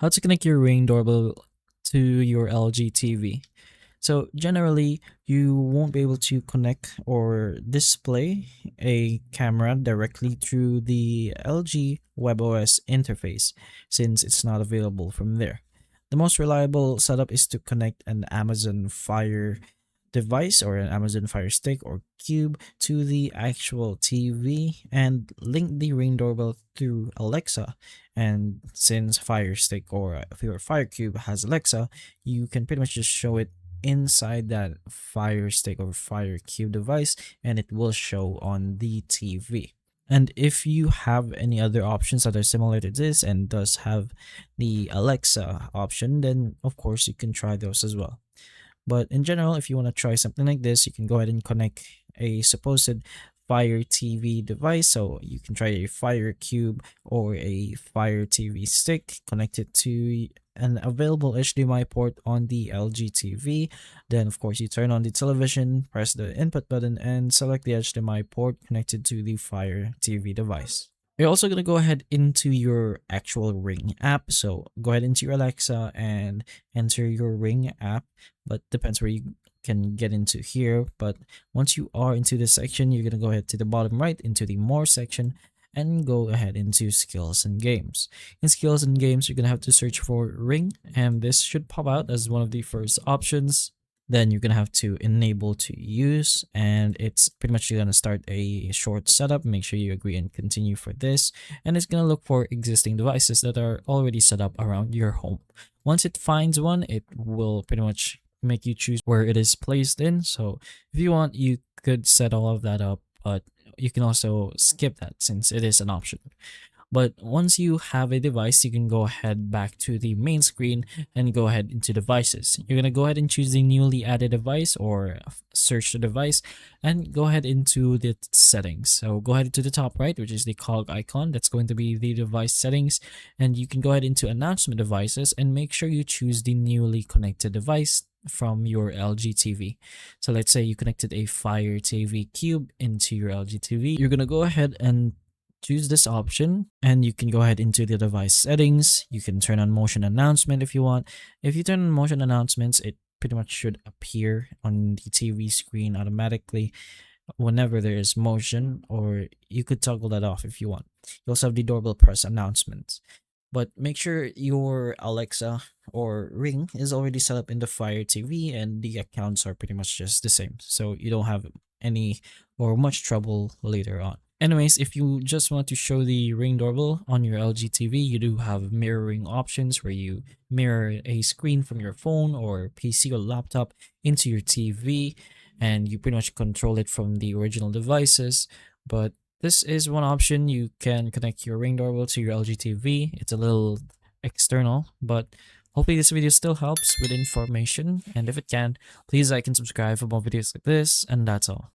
How to connect your Ring doorbell to your LG TV. So generally, you won't be able to connect or display a camera directly through the LG WebOS interface since it's not available from there. The most reliable setup is to connect an Amazon Fire device or an Amazon Fire Stick or Cube to the actual TV and link the Ring doorbell through Alexa. And since Fire Stick or if your Fire Cube has Alexa, you can pretty much just show it inside that Fire Stick or Fire Cube device and it will show on the TV. And if you have any other options that are similar to this and does have the Alexa option, then of course you can try those as well. But in general, if you want to try something like this, you can go ahead and connect a supposed Fire TV device. So you can try a Fire Cube or a Fire TV stick, connect it to an available HDMI port on the LG TV. Then, of course, you turn on the television, press the input button, and select the HDMI port connected to the Fire TV device. You're also going to go ahead into your actual Ring app. So go ahead into your Alexa and enter your Ring app, but depends where you can get into here. But once you are into this section, you're going to go ahead to the bottom right into the more section and go ahead into skills and games. In skills and games, you're going to have to search for Ring, and this should pop out as one of the first options. Then you're gonna have to enable to use, and it's pretty much gonna start a short setup. Make sure you agree and continue for this, and it's gonna look for existing devices that are already set up around your home. Once it finds one, it will pretty much make you choose where it is placed in. So if you want, you could set all of that up, but you can also skip that since it is an option. But once you have a device, you can go ahead back to the main screen and go ahead into devices. You're going to go ahead and choose the newly added device or search the device and go ahead into the settings. So go ahead to the top right, which is the cog icon. That's going to be the device settings. And you can go ahead into announcement devices and make sure you choose the newly connected device from your LG TV. So let's say you connected a Fire TV Cube into your LG TV. You're going to go ahead and choose this option and you can go ahead into the device settings. You can turn on motion announcement if you want. If you turn on motion announcements, it pretty much should appear on the TV screen automatically whenever there is motion, or you could toggle that off if you want. You also have the doorbell press announcements. But make sure your Alexa or Ring is already set up in the Fire TV and the accounts are pretty much just the same. So you don't have any or much trouble later on. Anyways, if you just want to show the Ring doorbell on your LG TV, you do have mirroring options where you mirror a screen from your phone or PC or laptop into your TV and you pretty much control it from the original devices. But this is one option. You can connect your Ring doorbell to your LG TV. It's a little external, but hopefully this video still helps with information. And if it can, please like and subscribe for more videos like this. And that's all.